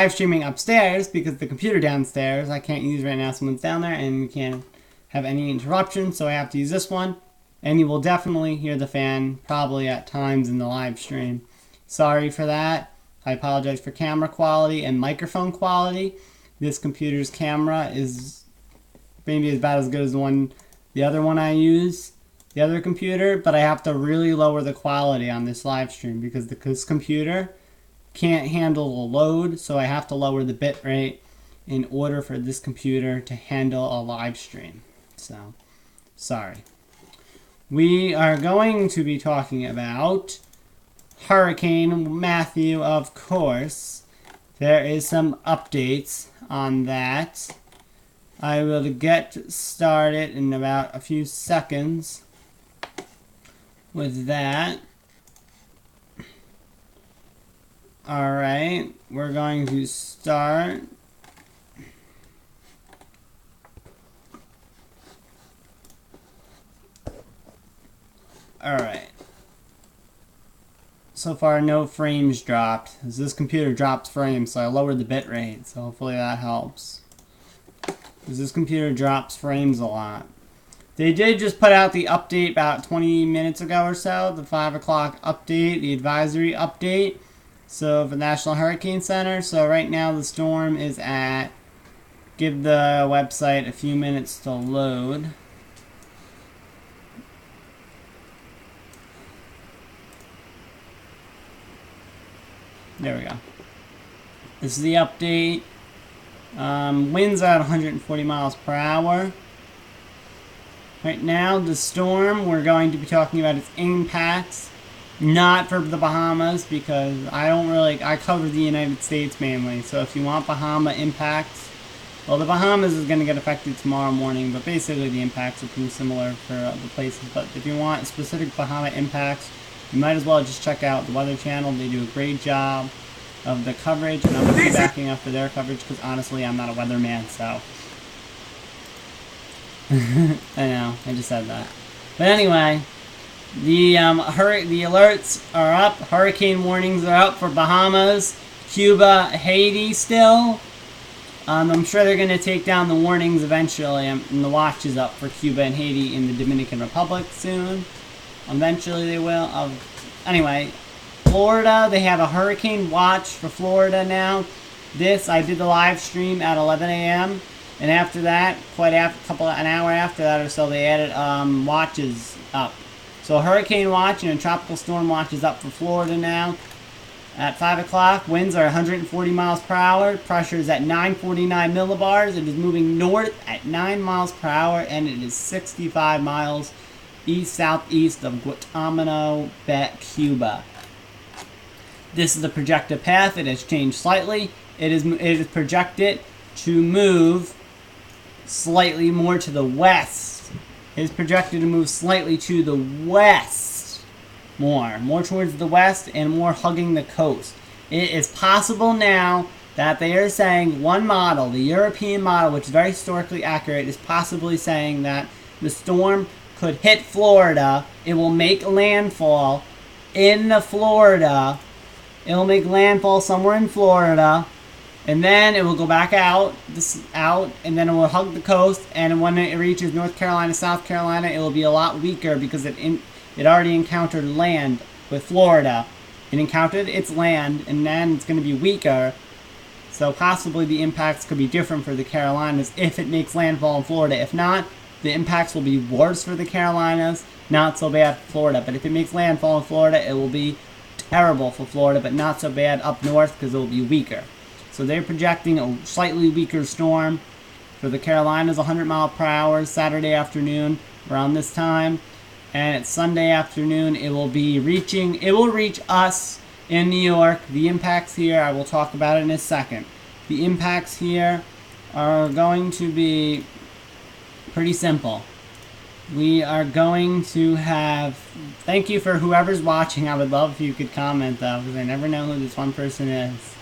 live streaming upstairs because the computer downstairs I can't use right now. Someone's down there and we can't have any interruptions, so I have to use this one. And you will definitely hear the fan probably at times in the live stream. Sorry for that. I apologize for camera quality and microphone quality. This computer's camera is maybe about as good as the other one I use, the other computer, but I have to really lower the quality on this live stream because this computer can't handle the load, so I have to lower the bit rate in order for this computer to handle a live stream. So, sorry. We are going to be talking about Hurricane Matthew, of course. There is some updates on that. I will get started in about a few seconds with that. Alright, we're going to start. Alright. So far, no frames dropped. As this computer drops frames, so I lowered the bit rate, so hopefully that helps. Because this computer drops frames a lot. They did just put out the update about 20 minutes ago or so, the 5 o'clock update, the advisory update. So for the National Hurricane Center, so right now the storm is at, give the website a few minutes to load. There we go. This is the update. Winds are at 140 miles per hour. Right now, the storm, we're going to be talking about its impacts. Not for the Bahamas, because I cover the United States mainly. So if you want Bahama impacts, well, the Bahamas is going to get affected tomorrow morning, but basically the impacts are pretty similar for other places. But if you want specific Bahama impacts, you might as well just check out the Weather Channel. They do a great job of the coverage, and I'm going to be backing up for their coverage because honestly, I'm not a weatherman, so. I know, I just said that. But anyway, the alerts are up. Hurricane warnings are up for Bahamas, Cuba, Haiti still. I'm sure they're going to take down the warnings eventually, and the watch is up for Cuba and Haiti in the Dominican Republic soon. Eventually they will. Anyway, Florida, they have a hurricane watch for Florida now. I did the live stream at 11 a.m. And after that, an hour after that or so, they added watches up. So a hurricane watch and a tropical storm watch is up for Florida now. At 5 o'clock, winds are 140 miles per hour. Pressure is at 949 millibars. It is moving north at 9 miles per hour, and it is 65 miles east-southeast of Guantanamo Bay, Cuba. This is the projected path. It has changed slightly. It is projected to move slightly more to the west. It is projected to move slightly to the west. More towards the west and more hugging the coast. It is possible now that they are saying one model, the European model, which is very historically accurate, is possibly saying that the storm could hit Florida. It will make landfall in Florida. It will make landfall somewhere in Florida. And then it will go back out, and then it will hug the coast. And when it reaches North Carolina, South Carolina, it will be a lot weaker because it already encountered land with Florida. It encountered its land, and then it's going to be weaker. So possibly the impacts could be different for the Carolinas if it makes landfall in Florida. If not, the impacts will be worse for the Carolinas, not so bad for Florida. But if it makes landfall in Florida, it will be terrible for Florida, but not so bad up north because it will be weaker. So they're projecting a slightly weaker storm for the Carolinas, 100 miles per hour, Saturday afternoon around this time. And it's Sunday afternoon. It will reach us in New York. The impacts here, I will talk about it in a second. The impacts here are going to be pretty simple. We are going to have, thank you for whoever's watching. I would love if you could comment though, because I never know who this one person is.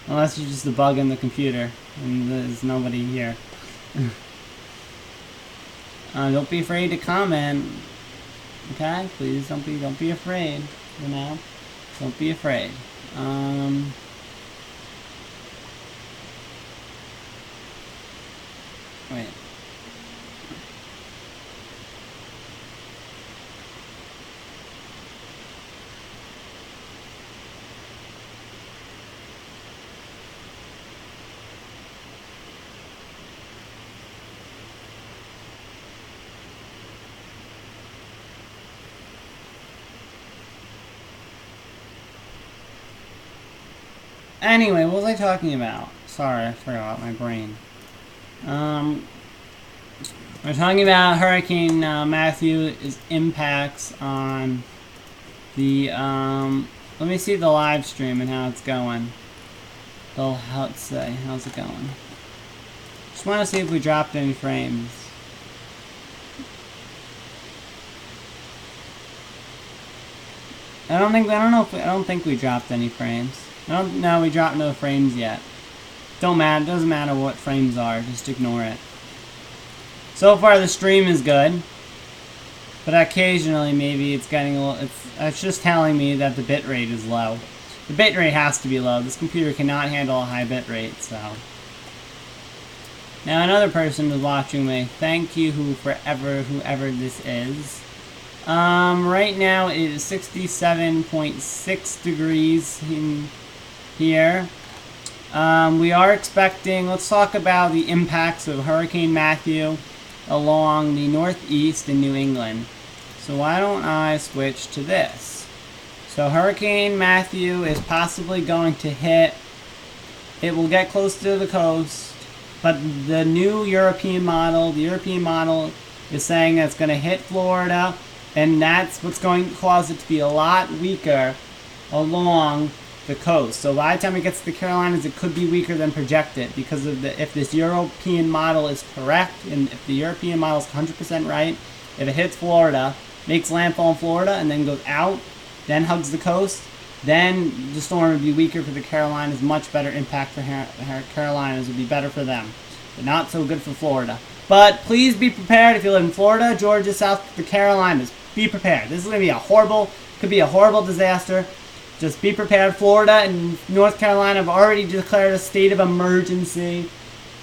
Unless it's just a bug in the computer, and there's nobody here. Don't be afraid to comment. Okay? Please don't be afraid. You know? Don't be afraid. Wait. Anyway, what was I talking about? Sorry, I forgot my brain. We're talking about Hurricane Matthew's impacts on the, let me see the live stream and how it's going. How's it going? Just want to see if we dropped any frames. I don't think we dropped any frames. No, we dropped no frames yet. Don't matter, it doesn't matter what frames are, just ignore it. So far the stream is good, but occasionally maybe it's getting a little, it's just telling me that the bitrate is low. The bitrate has to be low. This computer cannot handle a high bitrate, so. Now another person is watching me. Thank you whoever this is. Right now it is 67.6 degrees in here. We are expecting, let's talk about the impacts of Hurricane Matthew along the northeast in New England. So why don't I switch to this? So Hurricane Matthew is possibly going to hit, it will get close to the coast, but the new European model, is saying that it's going to hit Florida, and that's what's going to cause it to be a lot weaker along the coast. So by the time it gets to the Carolinas, it could be weaker than projected because of if this European model is correct, and if the European model is 100% right, if it hits Florida, makes landfall in Florida, and then goes out, then hugs the coast, then the storm would be weaker for the Carolinas, much better impact for Carolinas, would be better for them, but not so good for Florida. But please be prepared if you live in Florida, Georgia, South, the Carolinas. Be prepared. This is going to be could be a horrible disaster. Just be prepared. Florida and North Carolina have already declared a state of emergency.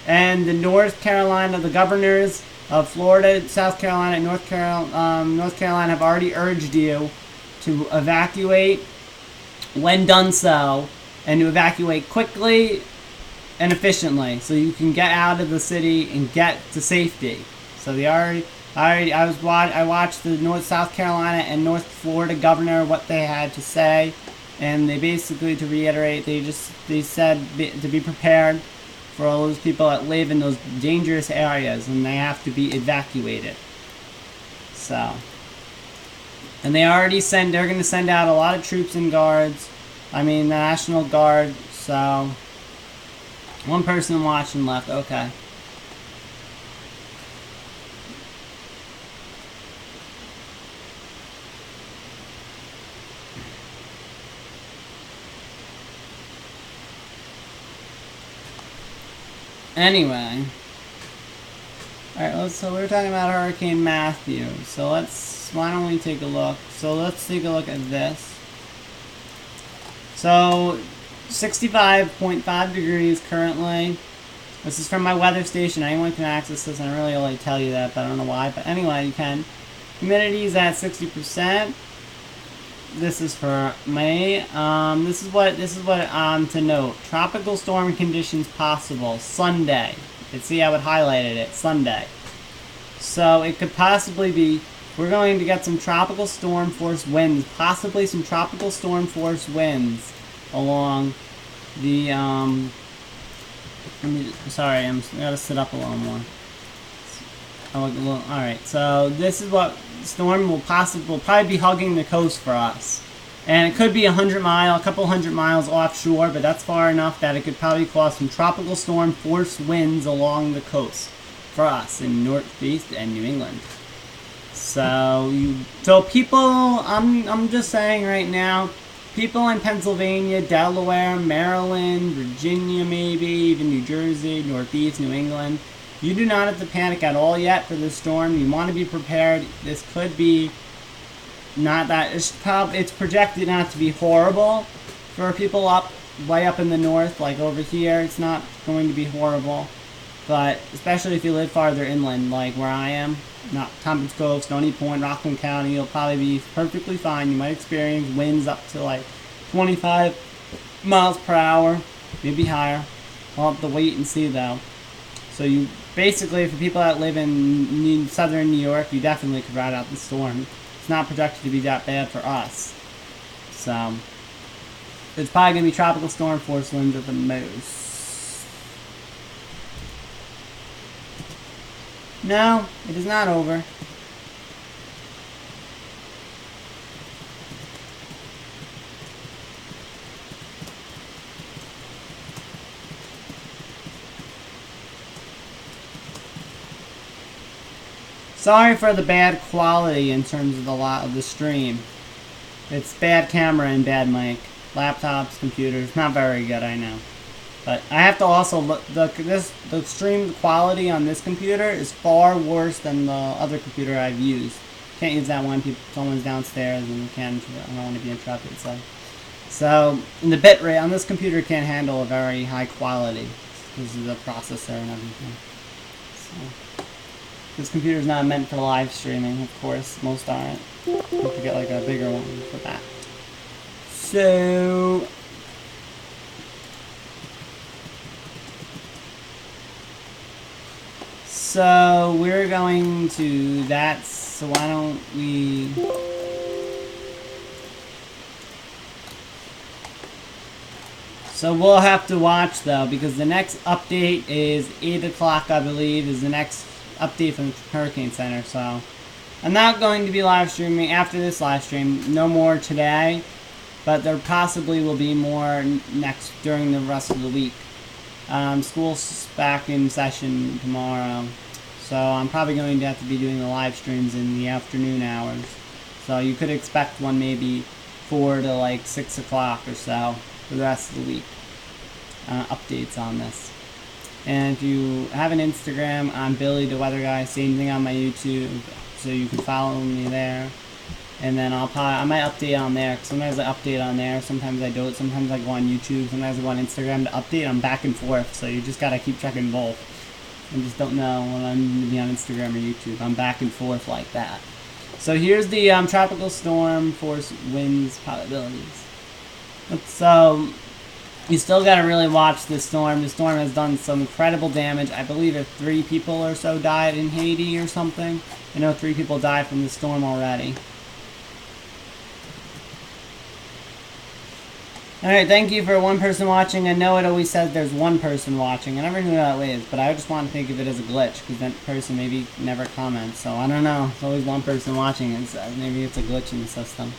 And the North Carolina, the governors of Florida, South Carolina, and North Carolina have already urged you to evacuate when done so, and to evacuate quickly and efficiently so you can get out of the city and get to safety. So I watched the South Carolina and North Florida governor, what they had to say. And they basically, to reiterate, they said to be prepared for all those people that live in those dangerous areas, and they have to be evacuated. So, and they're going to send out a lot of troops and guards. I mean, the National Guard. So, one person watching left. Okay. Anyway, alright, so we were talking about Hurricane Matthew. So why don't we take a look? So let's take a look at this. So 65.5 degrees currently. This is from my weather station. Anyone can access this, and I really only tell you that, but I don't know why. But anyway, you can. Humidity is at 60%. This is for May. This is what to note. Tropical storm conditions possible Sunday. You can see how it highlighted it. Sunday. So it could possibly be. We're going to get some tropical storm force winds. Possibly some tropical storm force winds along the. Sorry, I gotta sit up a little more. Alright, so this is what storm will probably be hugging the coast for us. And it could be a couple hundred miles offshore, but that's far enough that it could probably cause some tropical storm force winds along the coast for us in Northeast and New England. So people, I'm just saying right now, people in Pennsylvania, Delaware, Maryland, Virginia maybe, even New Jersey, Northeast, New England, you do not have to panic at all yet for this storm. You want to be prepared. This could be not that. It's projected not to be horrible for people way up in the north, like over here. It's not going to be horrible. but especially if you live farther inland, like where I am, not Tompkins Cove, Stony Point, Rockland County, you'll probably be perfectly fine. You might experience winds up to like 25 miles per hour, maybe higher. We'll have to wait and see though. So you basically, for people that live in southern New York, you definitely could ride out the storm. It's not projected to be that bad for us. So it's probably going to be tropical storm force winds at the most. No, it is not over. Sorry for the bad quality in terms of the stream. It's bad camera and bad mic. Laptops, computers, not very good, I know. But I have to also look, the stream quality on this computer is far worse than the other computer I've used. Can't use that one, someone's downstairs and I don't want to be interrupted. So the bitrate on this computer can't handle a very high quality because of the processor and everything. So this computer is not meant for live streaming, of course. Most aren't. You have to get like a bigger one for that. So we're going to that. So why don't we? So we'll have to watch though, because the next update is 8 o'clock, I believe, is the next update from Hurricane Center. So I'm not going to be live streaming after this live stream. No more today, but there possibly will be more next during the rest of the week. School's back in session tomorrow, so I'm probably going to have to be doing the live streams in the afternoon hours. So you could expect one maybe 4 to like 6 o'clock or so for the rest of the week. Updates on this. And if you have an Instagram, I'm Billy the Weather Guy. Same thing on my YouTube, so you can follow me there. And then I might update on there. Sometimes I update on there, sometimes I don't. Sometimes I go on YouTube, sometimes I go on Instagram to update. I'm back and forth, so you just gotta keep checking both. I just don't know when I'm going to be on Instagram or YouTube. I'm back and forth like that. So here's the tropical storm force winds probabilities. So you still got to really watch this storm. The storm has done some incredible damage. I believe if 3 people or so died in Haiti or something. I know 3 people died from the storm already. Alright, thank you for one person watching. I know it always says there's one person watching. I never knew that way, but I just want to think of it as a glitch, because that person maybe never comments. So I don't know. It's always one person watching. Maybe it's a glitch in the system.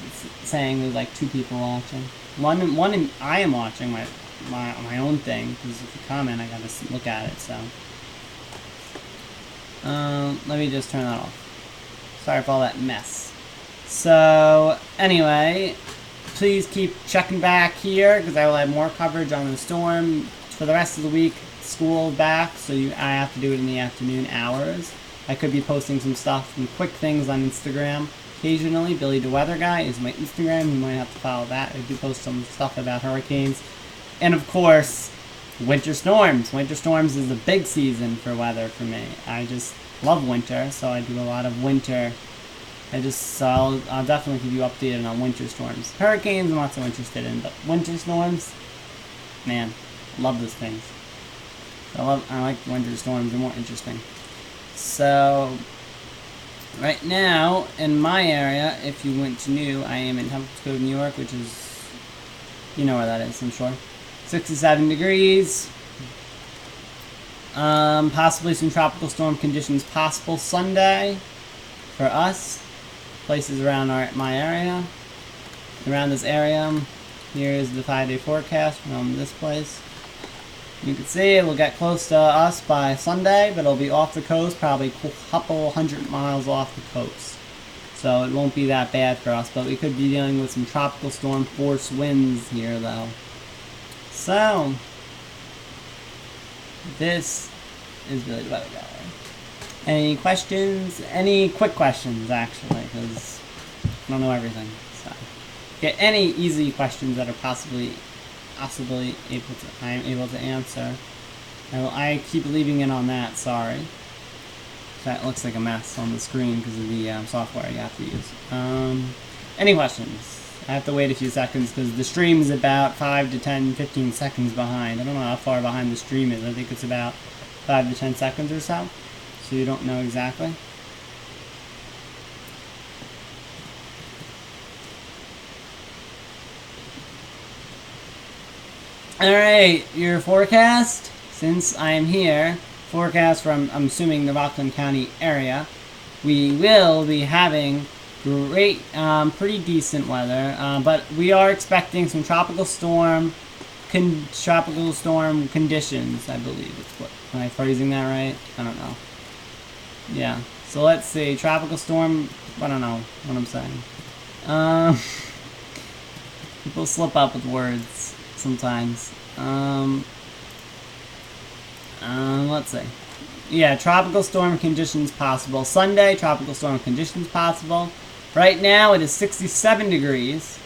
It's saying there's like 2 people watching. I am watching my own thing, because if you comment, I gotta look at it. So let me just turn that off. Sorry for all that mess. So anyway, please keep checking back here, because I will have more coverage on the storm for the rest of the week. School back, so I have to do it in the afternoon hours. I could be posting some stuff, some quick things on Instagram. Occasionally, Billy the Weather Guy is my Instagram. You might have to follow that. I do post some stuff about hurricanes. And of course, winter storms. Winter storms is the big season for weather for me. I just love winter, so I do a lot of winter. So I'll definitely keep you updated on winter storms. Hurricanes I'm not so interested in, but winter storms, man, I love those things. I like winter storms, they're more interesting. So right now, in my area, if you went to New, I am in Tompkins Cove, New York, which is, you know where that is, I'm sure. 67 degrees. Possibly some tropical storm conditions possible Sunday for us. Places around my area. Around this area. Here is the 5-day forecast from this place. You can see it will get close to us by Sunday, but it'll be off the coast, probably a couple 100 miles off the coast. So it won't be that bad for us, but we could be dealing with some tropical storm force winds here, though. So this is Billy the Weather Guy. Any questions? Any quick questions, actually, because I don't know everything. So get any easy questions that are possibly I am able to answer. I keep leaving it on that, sorry. That looks like a mess on the screen because of the software you have to use. Any questions? I have to wait a few seconds because the stream is about 5 to 10, 15 seconds behind. I don't know how far behind the stream is. I think it's about 5 to 10 seconds or so. So you don't know exactly. Alright, your forecast, since I am here, forecast from, I'm assuming, the Rockland County area. We will be having great, pretty decent weather, but we are expecting some tropical storm conditions, I believe. Am I phrasing that right? I don't know. Yeah, so let's see, tropical storm, I don't know what I'm saying. People slip up with words sometimes. Let's see. Yeah, tropical storm conditions possible. Sunday, tropical storm conditions possible. Right now it is 67 degrees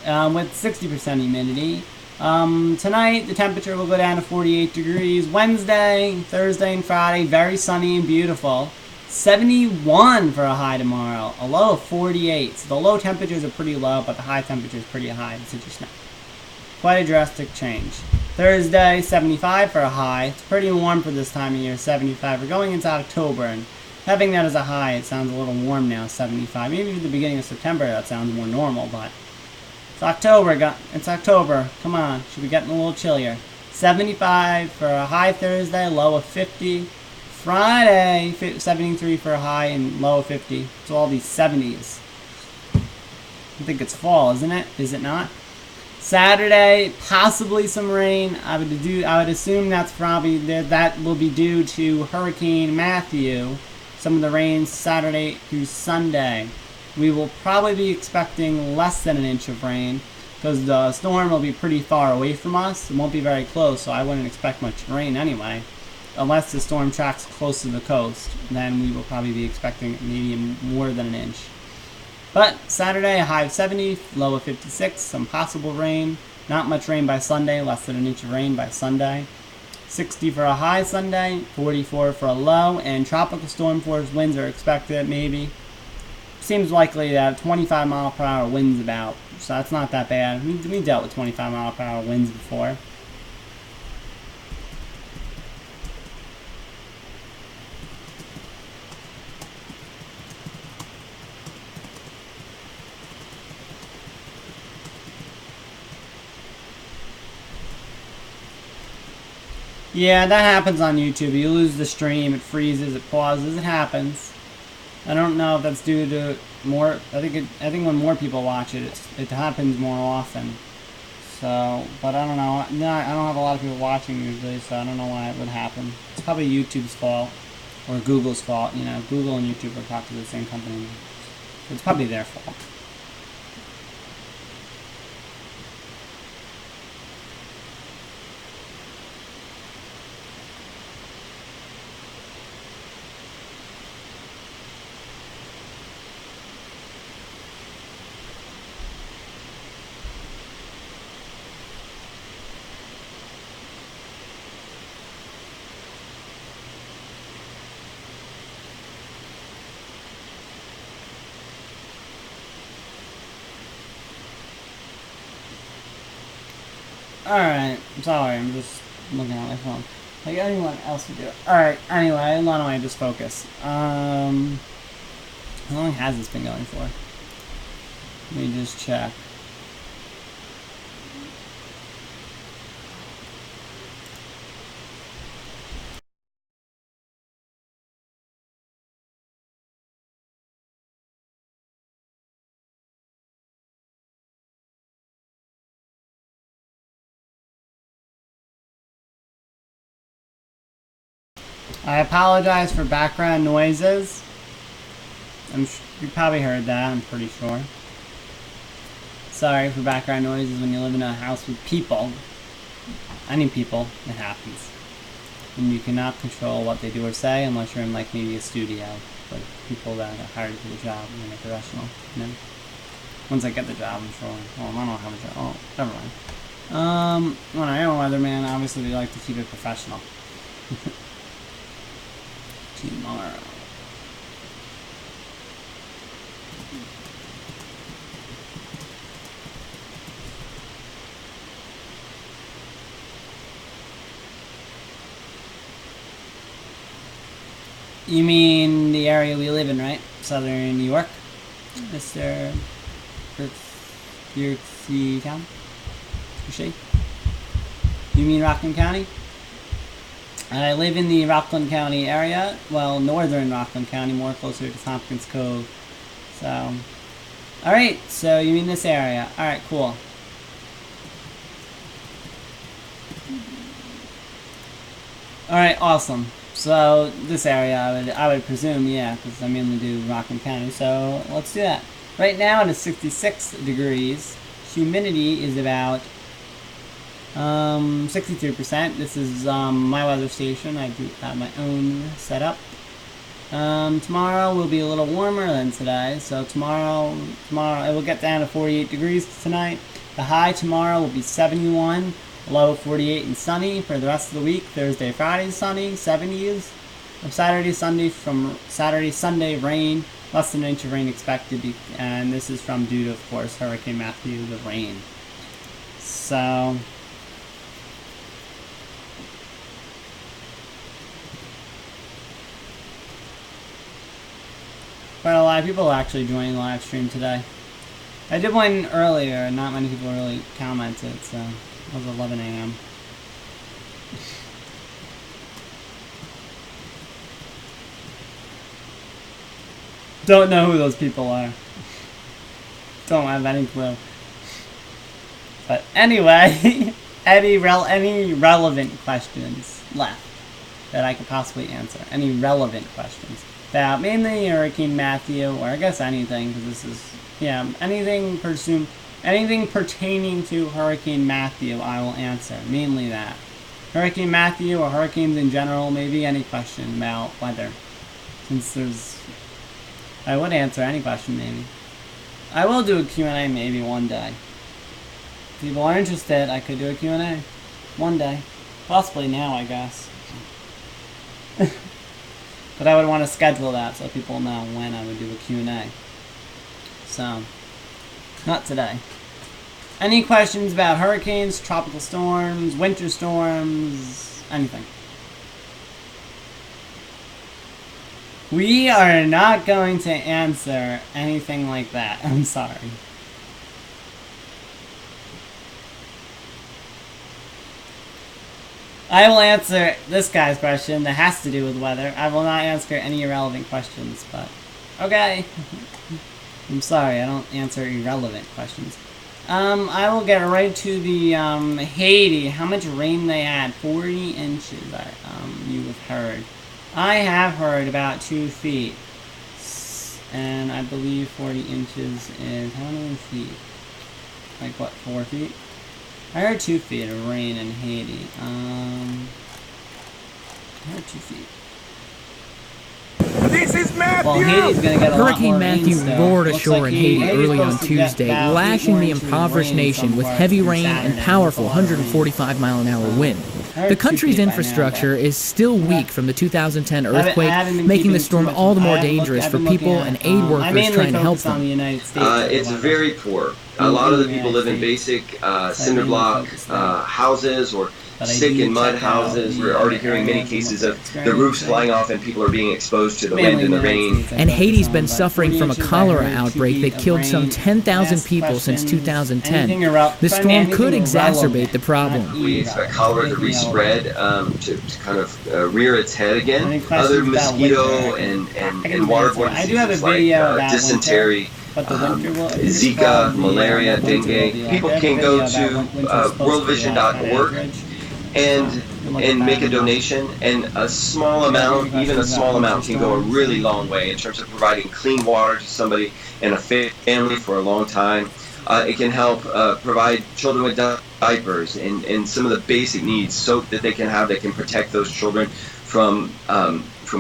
with 60% humidity. Tonight the temperature will go down to 48 degrees. Wednesday, Thursday, and Friday, very sunny and beautiful. 71 for a high tomorrow. A low of 48. So the low temperatures are pretty low, but the high temperature is pretty high. So just quite a drastic change. Thursday, 75 for a high. It's pretty warm for this time of year, 75. We're going into October, and having that as a high, it sounds a little warm now, 75. Maybe at the beginning of September, that sounds more normal, but it's October. It's October. Come on. Should be getting a little chillier. 75 for a high Thursday, low of 50. Friday, 73 for a high and low of 50. So all these 70s. I think it's fall, isn't it? Is it not? Saturday, possibly some rain. I would assume that's probably that will be due to Hurricane Matthew. Some of the rains Saturday through Sunday. We will probably be expecting less than an inch of rain because the storm will be pretty far away from us. It won't be very close, so I wouldn't expect much rain anyway. Unless the storm tracks close to the coast, then we will probably be expecting maybe more than an inch. But Saturday, a high of 70, low of 56, some possible rain. Not much rain by Sunday, less than an inch of rain by Sunday. 60 for a high Sunday, 44 for a low, and tropical storm force winds are expected maybe. Seems likely that 25 mile per hour winds about, so that's not that bad. We dealt with 25 mile per hour winds before. Yeah, that happens on YouTube. You lose the stream, it freezes, it pauses, it happens. I don't know if that's due to more. I think when more people watch it, it happens more often. So, but I don't know. No, I don't have a lot of people watching usually, so I don't know why it would happen. It's probably YouTube's fault or Google's fault. You know, Google and YouTube are talking to the same company. So it's probably their fault. Alright, I'm sorry, I'm just looking at my phone. Like anyone else would do it. Alright, anyway, why don't I just focus? How long has this been going for? Let me just check. I apologize for background noises. You probably heard that, I'm pretty sure. Sorry for background noises when you live in a house with people. Any people, it happens. And you cannot control what they do or say unless you're in like maybe a studio. Like people that are hired for the job and they're professional, you know? Once I get the job, I'm sure. Oh, I don't have a job. Oh, never mind. When I am a weatherman, obviously we like to keep it professional. Tomorrow. You mean the area we live in, right? Southern New York? Mr. Yerksey Town? You mean Rockland County? I live in the Rockland County area. Well, northern Rockland County, more closer to Tompkins Cove. So, alright, so you mean this area. Alright, cool. Alright, awesome. So, this area, I would presume, yeah, because I mainly do Rockland County. So, let's do that. Right now, it is 66 degrees. Humidity is about 63%. This is my weather station. I do have my own setup. Tomorrow will be a little warmer than today. So tomorrow it will get down to 48 degrees tonight. The high tomorrow will be 71. Low 48 and sunny. For the rest of the week, Thursday, Friday, sunny, 70s. From Saturday, Sunday, rain. Less than an inch of rain expected. And this is from due to, of course, Hurricane Matthew, the rain. So... Quite a lot of people actually joining the live stream today. I did one earlier, and not many people really commented, so it was 11 a.m. Don't know who those people are. Don't have any clue. But anyway, any relevant questions left that I could possibly answer? Any relevant questions? About mainly Hurricane Matthew, or I guess anything, because this is, yeah, anything pertaining to Hurricane Matthew, I will answer. Mainly that. Hurricane Matthew, or hurricanes in general, maybe any question about weather. Since I would answer any question, maybe. I will do a Q&A maybe one day. If people are interested, I could do a Q&A. One day. Possibly now, I guess. But I would want to schedule that so people know when I would do a Q&A. So, not today. Any questions about hurricanes, tropical storms, winter storms, anything? We are not going to answer anything like that. I'm sorry. I will answer this guy's question that has to do with weather. I will not answer any irrelevant questions, but... Okay. I'm sorry, I don't answer irrelevant questions. I will get right to the, Haiti. How much rain they had? 40 inches, you have heard. I have heard about 2 feet. And I believe 40 inches is... How many feet? Like, what, 4 feet? I heard 2 feet of rain in Haiti. I heard 2 feet. This is Matthew! Well, Haiti's gonna get a Hurricane lot more Matthew rain roared still. ashore Looks in like Haiti Haiti's early on supposed to get Tuesday, about lashing the 8 inches of impoverished rain nation with somewhere heavy through rain and Saturday. powerful That's a lot of rain. 145-mile-an-hour wind. I heard The 2 country's feet by now, infrastructure but- is still weak from the 2010 I earthquake, haven't been making keeping the too storm much- all the more I haven't looked- dangerous I've for been looking people at, and aid I workers mainly trying to help focus on the them. United States. It's very poor. A lot of the people live in basic cinder block houses or But I stick do and mud check out houses. the We're already hearing many areas cases and of what the roofs experience, flying right? off and people are being exposed to the Mainly wind and the United rain. States, I And focus Haiti's on, been but suffering 40 from a inches, I cholera heard 2 outbreak feet that of killed some rain. 10,000 Ask people since questions, 2010. anything The try storm anything could exacerbate irrelevant, the problem. not We expect irrelevant. cholera to Anything respread, irrelevant. to kind of rear its head again. Any questions Other about mosquito winter? and I can waterborne answer. I do have a diseases like video about dysentery, What the winter will, it's Zika, called the, malaria, what winter will dengue. be like. People I have a can video go about to what winter's supposed to be like on worldvision.org average. and Look at make that a donation, and a small amount, even a small amount, can go a really long way in terms of providing clean water to somebody and a family for a long time. It can help provide children with diapers and some of the basic needs, soap that they can have that can protect those children from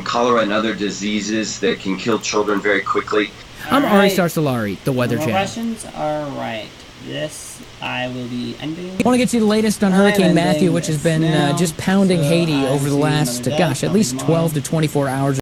cholera and other diseases that can kill children very quickly. I'm All Ari right. Sarsalari, the Weather More Channel. questions? All right. this, I will be ending. I want to get you the latest on I'm Hurricane ending Matthew, which has this been now, just pounding so Haiti I over the see last, another day, gosh, at least probably tomorrow. 12 to 24 hours.